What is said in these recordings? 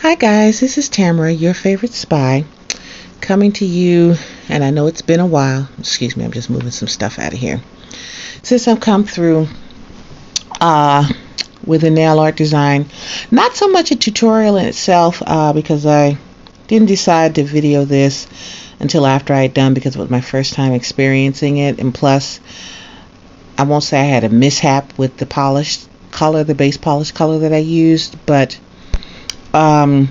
Hi guys, this is Tamara, your favorite spy, coming to you, and I know it's been a while. Excuse me, I'm just moving some stuff out of here. Since I've come through uh, with a nail art design, not so much a tutorial in itself, because I didn't decide to video this until after I had done, because it was my first time experiencing it, and plus, I won't say I had a mishap with the polished color, the base polish color that I used, but I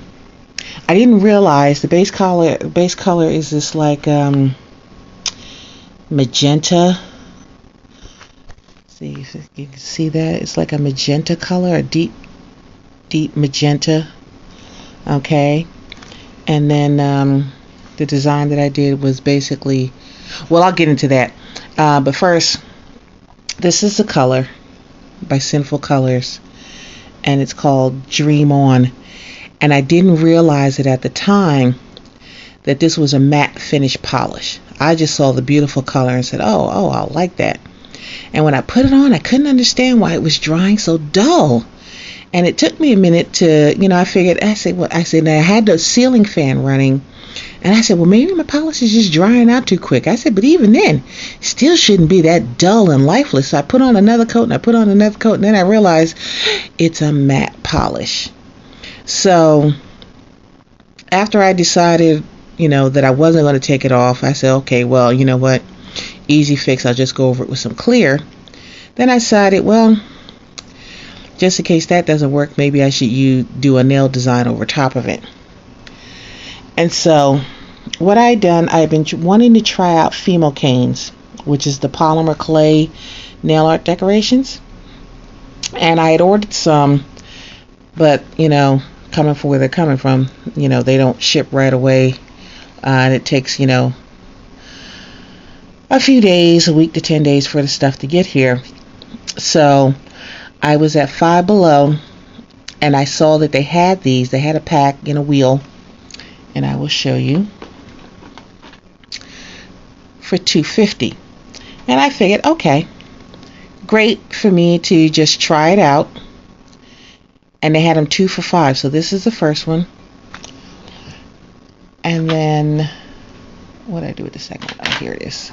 didn't realize the base color is this like magenta. See if you can see that. It's like a magenta color, a deep magenta. Okay. And then the design that I did was basically, well, I'll get into that. But first, this is the color by Sinful Colors, and it's called Dream On. And I didn't realize it at the time that this was a matte finish polish. I just saw the beautiful color and said, oh, I like that. And when I put it on, I couldn't understand why it was drying so dull. And it took me a minute to, I said, I had the ceiling fan running. And I said, well, maybe my polish is just drying out too quick. I said, but even then, it still shouldn't be that dull and lifeless. So I put on another coat, and then I realized it's a matte polish. So after I decided, that I wasn't going to take it off, I said, okay, well, you know what? Easy fix. I'll just go over it with some clear. Then I decided, well, just in case that doesn't work, maybe I should do a nail design over top of it. And so what I've been wanting to try out Fimo canes, which is the polymer clay nail art decorations. And I had ordered some, but, coming from where they're coming from, they don't ship right away. And it takes, a few days, a week to 10 days for the stuff to get here. So I was at Five Below, and I saw that they had these. They had a pack in a wheel, and I will show you, for $2.50. And I figured, okay, great for me to just try it out. And they had them 2 for $5. So this is the first one. And then, what did I do with the second one? Oh, here it is.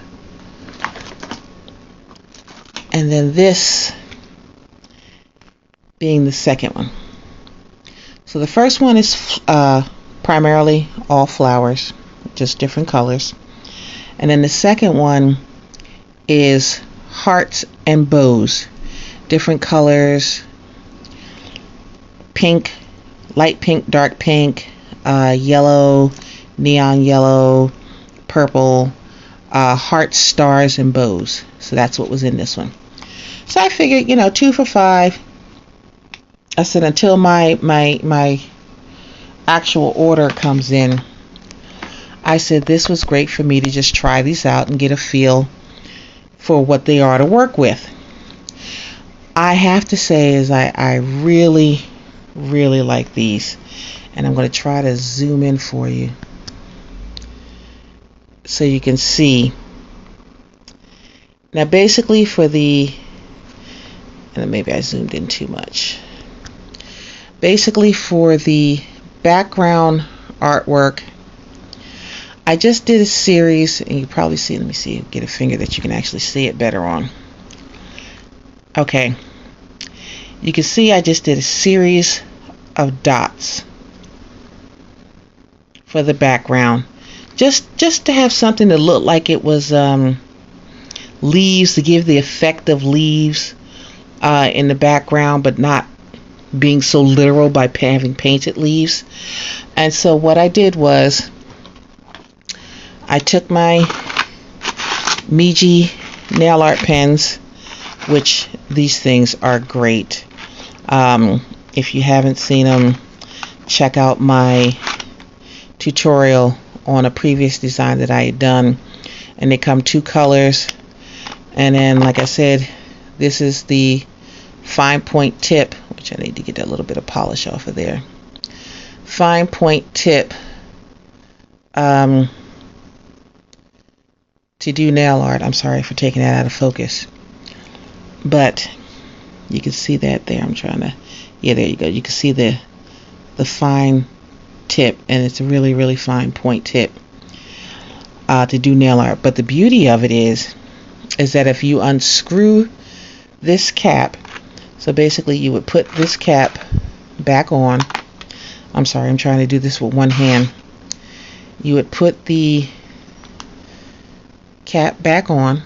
And then this being the second one. So the first one is primarily all flowers, just different colors. And then the second one is hearts and bows, different colors. Pink, light pink, dark pink, yellow, neon yellow, purple, hearts, stars, and bows. So that's what was in this one. So I figured, 2 for $5. I said until my actual order comes in, I said this was great for me to just try these out and get a feel for what they are to work with. I have to say is I really like these, and I'm going to try to zoom in for you so you can see. Now basically and maybe I zoomed in too much. Basically for the background artwork, I just did a series, and you probably see, let me see, get a finger that you can actually see it better on. Okay. You can see I just did a series of dots for the background, just to have something to look like it was leaves, to give the effect of leaves in the background, but not being so literal by having painted leaves. And so what I did was I took my Meiji nail art pens, which these things are great. If you haven't seen them, check out my tutorial on a previous design that I had done. And they come 2 colors. And then, like I said, this is the fine point tip, which I need to get a little bit of polish off of there. Fine point tip to do nail art. I'm sorry for taking that out of focus. But you can see that there. I'm trying to, yeah, there you go. You can see the fine tip, and it's a really, really fine point tip to do nail art. But the beauty of it is that if you unscrew this cap, so basically you would put this cap back on. I'm sorry, I'm trying to do this with one hand. You would put the cap back on,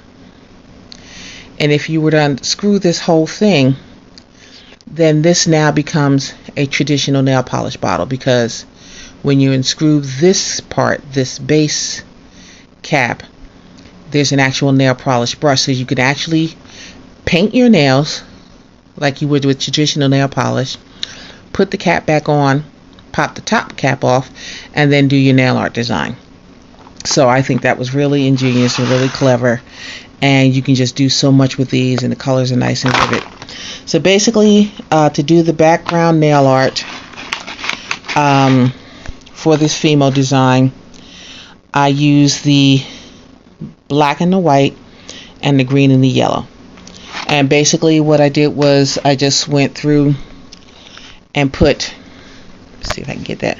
and if you were to unscrew this whole thing, then this now becomes a traditional nail polish bottle, because when you unscrew this part, this base cap, there's an actual nail polish brush, so you can actually paint your nails like you would with traditional nail polish, put the cap back on, pop the top cap off, and then do your nail art design. So I think that was really ingenious and really clever, and you can just do so much with these, and the colors are nice and vivid. So basically, to do the background nail art for this Fimo design, I use the black and the white and the green and the yellow. And basically what I did was I just went through and put, let's see if I can get that,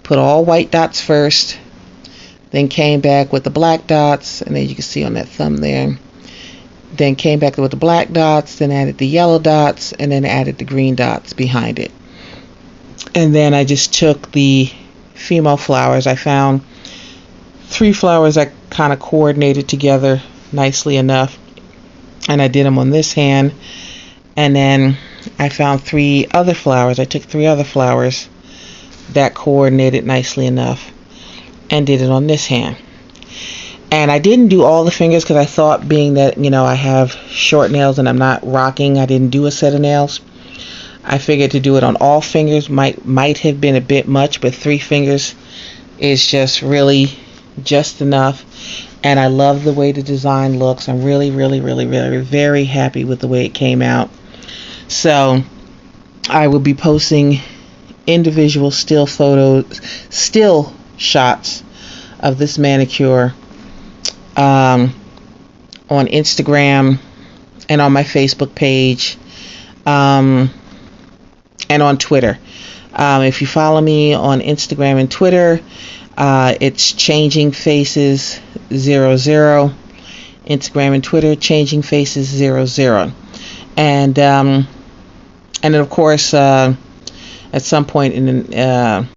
put all white dots first, then came back with the black dots, and then you can see on that thumb there, then came back with the black dots, then added the yellow dots, and then added the green dots behind it. And then I just took the Fimo flowers. I found 3 flowers that kind of coordinated together nicely enough, and I did them on this hand. And then I found 3 other flowers. I took 3 other flowers that coordinated nicely enough and did it on this hand. And I didn't do all the fingers because I thought, being that, you know, I have short nails and I'm not rocking, I didn't do a set of nails. I figured to do it on all fingers might have been a bit much, but 3 fingers is just really just enough. And I love the way the design looks. I'm really, really, really, really very happy with the way it came out. So I will be posting individual still shots of this manicure on Instagram and on my Facebook page, and on Twitter. If you follow me on Instagram and Twitter, it's Changing Faces 00. Instagram and Twitter, Changing Faces 00. And then of course, at some point in